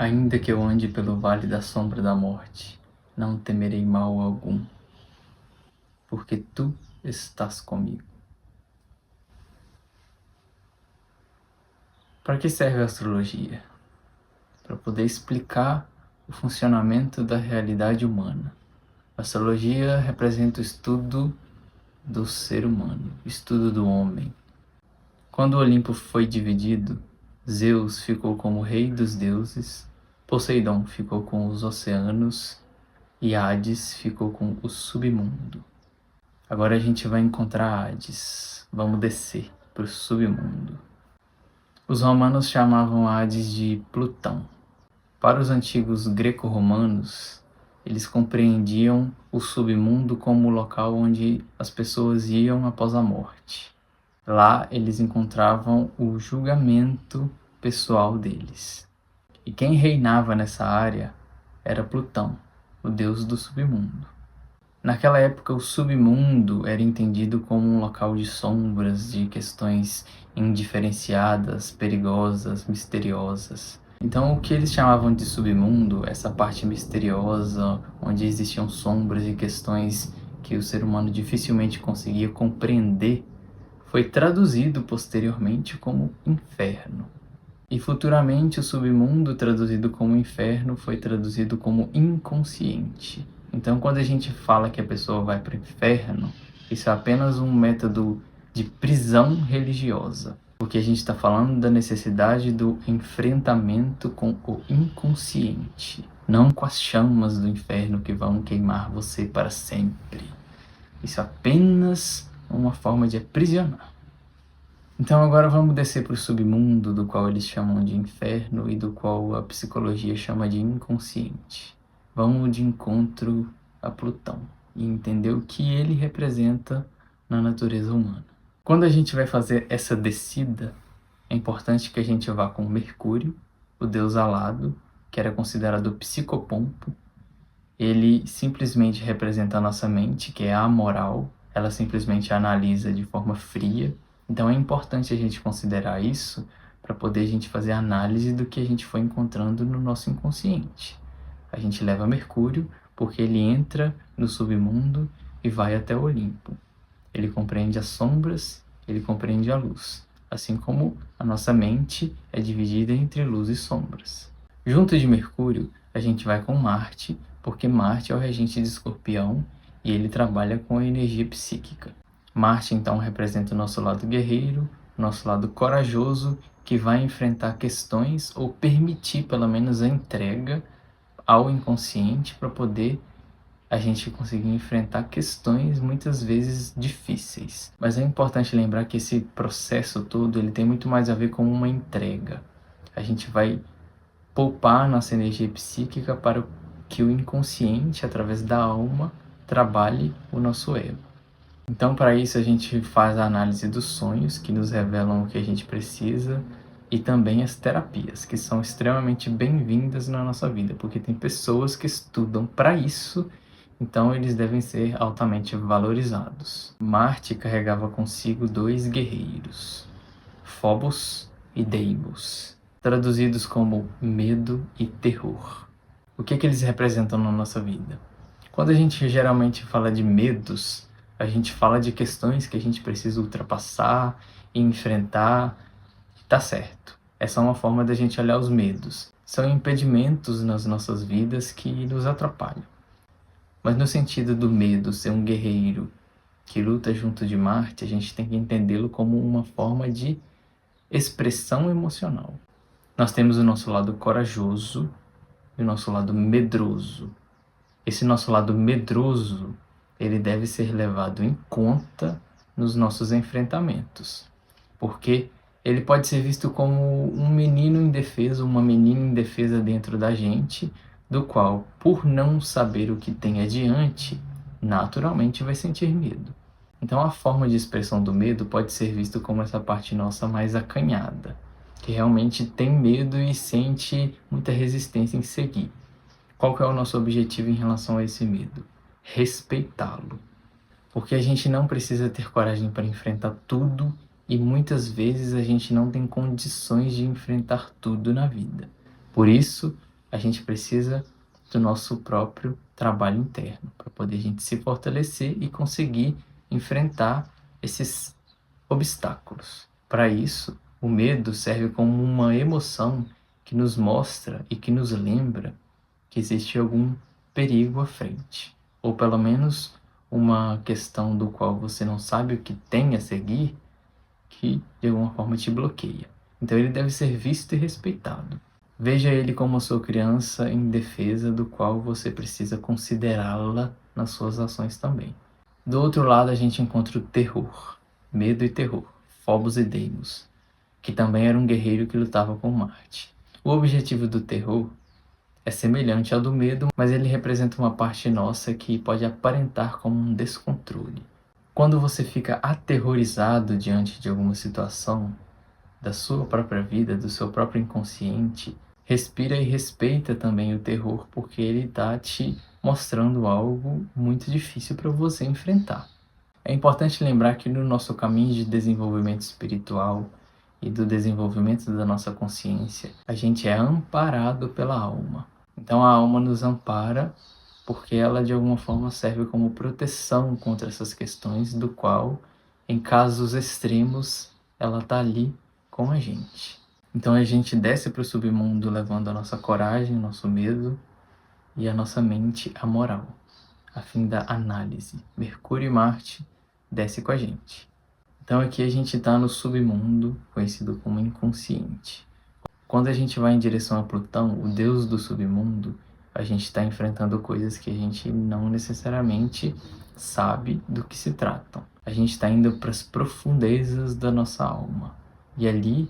Ainda que eu ande pelo vale da sombra da morte, não temerei mal algum, porque tu estás comigo. Para que serve a astrologia? Para poder explicar o funcionamento da realidade humana. A astrologia representa o estudo do ser humano, o estudo do homem. Quando o Olimpo foi dividido, Zeus ficou como rei dos deuses, Poseidon ficou com os oceanos e Hades ficou com o submundo. Agora a gente vai encontrar Hades. Vamos descer para o submundo. Os romanos chamavam Hades de Plutão. Para os antigos greco-romanos, eles compreendiam o submundo como o local onde as pessoas iam após a morte. Lá eles encontravam o julgamento pessoal deles. E quem reinava nessa área era Plutão, o deus do submundo. Naquela época, o submundo era entendido como um local de sombras, de questões indiferenciadas, perigosas, misteriosas. Então, o que eles chamavam de submundo, essa parte misteriosa, onde existiam sombras e questões que o ser humano dificilmente conseguia compreender, foi traduzido posteriormente como inferno. E futuramente o submundo, traduzido como inferno, foi traduzido como inconsciente. Então, quando a gente fala que a pessoa vai para o inferno, isso é apenas um método de prisão religiosa. Porque a gente está falando da necessidade do enfrentamento com o inconsciente, não com as chamas do inferno que vão queimar você para sempre. Isso é apenas uma forma de aprisionar. Então agora vamos descer para o submundo, do qual eles chamam de inferno e do qual a psicologia chama de inconsciente. Vamos de encontro a Plutão e entender o que ele representa na natureza humana. Quando a gente vai fazer essa descida, é importante que a gente vá com Mercúrio, o deus alado, que era considerado psicopompo. Ele simplesmente representa a nossa mente, que é amoral, ela simplesmente analisa de forma fria. Então é importante a gente considerar isso para poder a gente fazer análise do que a gente foi encontrando no nosso inconsciente. A gente leva Mercúrio porque ele entra no submundo e vai até o Olimpo. Ele compreende as sombras, ele compreende a luz, assim como a nossa mente é dividida entre luz e sombras. Junto de Mercúrio, a gente vai com Marte, porque Marte é o regente de Escorpião e ele trabalha com a energia psíquica. Marte, então, representa o nosso lado guerreiro, nosso lado corajoso, que vai enfrentar questões ou permitir, pelo menos, a entrega ao inconsciente para poder a gente conseguir enfrentar questões muitas vezes difíceis. Mas é importante lembrar que esse processo todo ele tem muito mais a ver com uma entrega. A gente vai poupar nossa energia psíquica para que o inconsciente, através da alma, trabalhe o nosso ego. Então, para isso, a gente faz a análise dos sonhos, que nos revelam o que a gente precisa, e também as terapias, que são extremamente bem-vindas na nossa vida, porque tem pessoas que estudam para isso, então eles devem ser altamente valorizados. Marte carregava consigo 2 guerreiros, Phobos e Deimos, traduzidos como medo e terror. O que eles representam na nossa vida? Quando a gente geralmente fala de medos, a gente fala de questões que a gente precisa ultrapassar e enfrentar. Tá certo. Essa é uma forma da gente olhar os medos. São impedimentos nas nossas vidas que nos atrapalham. Mas no sentido do medo ser um guerreiro que luta junto de Marte, a gente tem que entendê-lo como uma forma de expressão emocional. Nós temos o nosso lado corajoso e o nosso lado medroso. Esse nosso lado medroso, ele deve ser levado em conta nos nossos enfrentamentos, porque ele pode ser visto como um menino indefeso, uma menina indefesa dentro da gente, do qual, por não saber o que tem adiante, naturalmente vai sentir medo. Então a forma de expressão do medo pode ser visto como essa parte nossa mais acanhada, que realmente tem medo e sente muita resistência em seguir. Qual que é o nosso objetivo em relação a esse medo? Respeitá-lo. Porque a gente não precisa ter coragem para enfrentar tudo e muitas vezes a gente não tem condições de enfrentar tudo na vida. Por isso, a gente precisa do nosso próprio trabalho interno para poder a gente se fortalecer e conseguir enfrentar esses obstáculos. Para isso, o medo serve como uma emoção que nos mostra e que nos lembra que existe algum perigo à frente, ou pelo menos uma questão do qual você não sabe o que tem a seguir, que de alguma forma te bloqueia. Então ele deve ser visto e respeitado. Veja ele como sua criança indefesa do qual você precisa considerá-la nas suas ações também. Do outro lado a gente encontra o terror, medo e terror, Phobos e Deimos, que também era um guerreiro que lutava com Marte. O objetivo do terror é semelhante ao do medo, mas ele representa uma parte nossa que pode aparentar como um descontrole. Quando você fica aterrorizado diante de alguma situação da sua própria vida, do seu próprio inconsciente, respira e respeita também o terror, porque ele está te mostrando algo muito difícil para você enfrentar. É importante lembrar que no nosso caminho de desenvolvimento espiritual e do desenvolvimento da nossa consciência, a gente é amparado pela alma. Então a alma nos ampara porque ela de alguma forma serve como proteção contra essas questões, do qual, em casos extremos, ela está ali com a gente. Então a gente desce para o submundo levando a nossa coragem, o nosso medo e a nossa mente, a moral, a fim da análise. Mercúrio e Marte desce com a gente. Então aqui a gente está no submundo, conhecido como inconsciente. Quando a gente vai em direção a Plutão, o deus do submundo, a gente está enfrentando coisas que a gente não necessariamente sabe do que se tratam. A gente está indo para as profundezas da nossa alma. E ali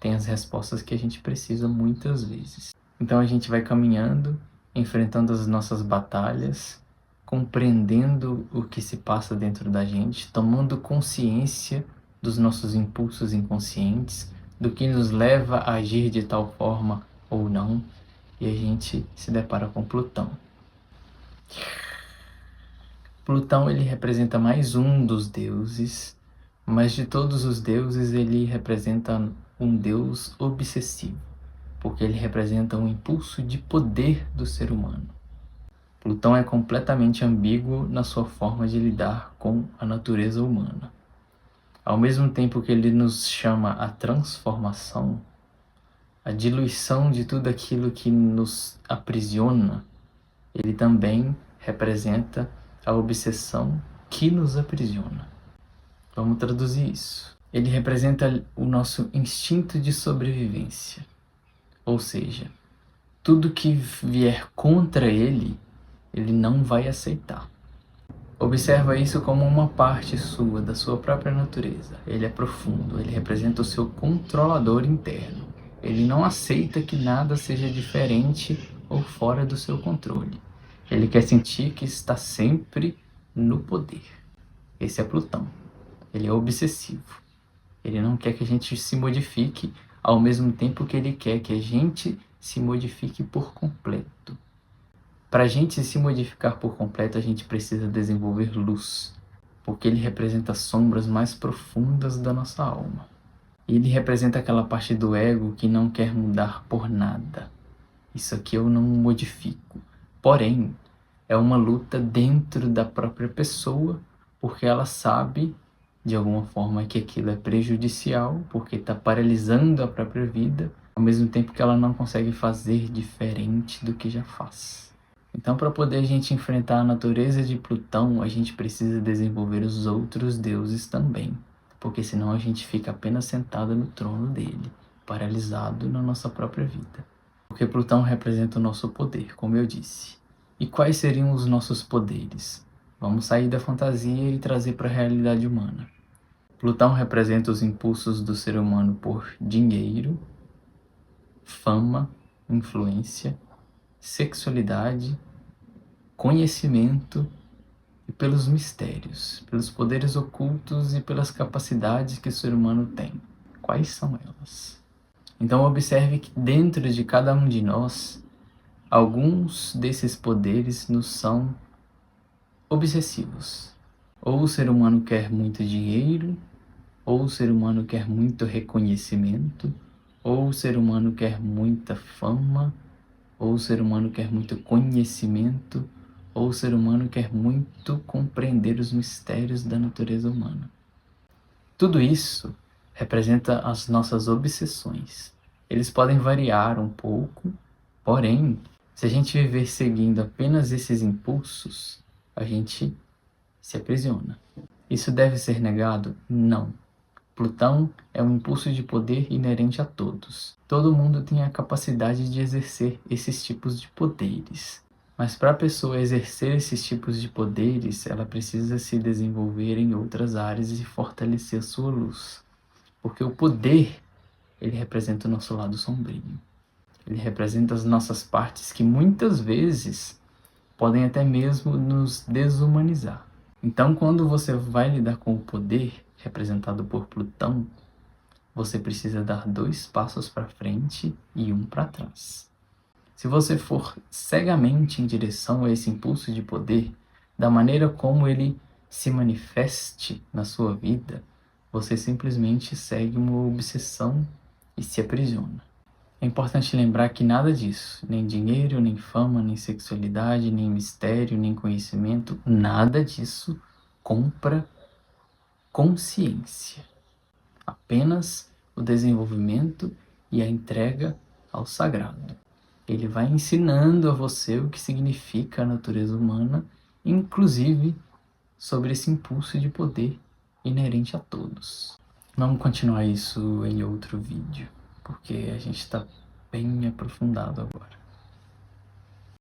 tem as respostas que a gente precisa muitas vezes. Então a gente vai caminhando, enfrentando as nossas batalhas, compreendendo o que se passa dentro da gente, tomando consciência dos nossos impulsos inconscientes, do que nos leva a agir de tal forma ou não, e a gente se depara com Plutão. Plutão ele representa mais um dos deuses, mas de todos os deuses ele representa um deus obsessivo, porque ele representa um impulso de poder do ser humano. Plutão é completamente ambíguo na sua forma de lidar com a natureza humana. Ao mesmo tempo que ele nos chama à transformação, a diluição de tudo aquilo que nos aprisiona, ele também representa a obsessão que nos aprisiona. Vamos traduzir isso. Ele representa o nosso instinto de sobrevivência. Ou seja, tudo que vier contra ele, ele não vai aceitar. Observa isso como uma parte sua, da sua própria natureza. Ele é profundo, ele representa o seu controlador interno. Ele não aceita que nada seja diferente ou fora do seu controle. Ele quer sentir que está sempre no poder. Esse é Plutão. Ele é obsessivo. Ele não quer que a gente se modifique, ao mesmo tempo que ele quer que a gente se modifique por completo. Para a gente se modificar por completo, a gente precisa desenvolver luz, porque ele representa sombras mais profundas da nossa alma. Ele representa aquela parte do ego que não quer mudar por nada. Isso aqui eu não modifico. Porém, é uma luta dentro da própria pessoa, porque ela sabe, de alguma forma, que aquilo é prejudicial, porque está paralisando a própria vida, ao mesmo tempo que ela não consegue fazer diferente do que já faz. Então, para poder a gente enfrentar a natureza de Plutão, a gente precisa desenvolver os outros deuses também, porque senão a gente fica apenas sentado no trono dele, paralisado na nossa própria vida. Porque Plutão representa o nosso poder, como eu disse. E quais seriam os nossos poderes? Vamos sair da fantasia e trazer para a realidade humana. Plutão representa os impulsos do ser humano por dinheiro, fama, influência, sexualidade, conhecimento e pelos mistérios, pelos poderes ocultos e pelas capacidades que o ser humano tem. Quais são elas? Então observe que dentro de cada um de nós, alguns desses poderes nos são obsessivos. Ou o ser humano quer muito dinheiro, ou o ser humano quer muito reconhecimento, ou o ser humano quer muita fama, ou o ser humano quer muito conhecimento, ou o ser humano quer muito compreender os mistérios da natureza humana. Tudo isso representa as nossas obsessões. Eles podem variar um pouco, porém, se a gente viver seguindo apenas esses impulsos, a gente se aprisiona. Isso deve ser negado? Não. Plutão é um impulso de poder inerente a todos. Todo mundo tem a capacidade de exercer esses tipos de poderes. Mas para a pessoa exercer esses tipos de poderes, ela precisa se desenvolver em outras áreas e fortalecer a sua luz. Porque o poder, ele representa o nosso lado sombrio. Ele representa as nossas partes que muitas vezes podem até mesmo nos desumanizar. Então, quando você vai lidar com o poder representado por Plutão, você precisa dar 2 passos para frente e 1 para trás. Se você for cegamente em direção a esse impulso de poder, da maneira como ele se manifeste na sua vida, você simplesmente segue uma obsessão e se aprisiona. É importante lembrar que nada disso, nem dinheiro, nem fama, nem sexualidade, nem mistério, nem conhecimento, nada disso compra consciência. Apenas o desenvolvimento e a entrega ao sagrado. Ele vai ensinando a você o que significa a natureza humana, inclusive sobre esse impulso de poder inerente a todos. Vamos continuar isso em outro vídeo, porque a gente está bem aprofundado agora.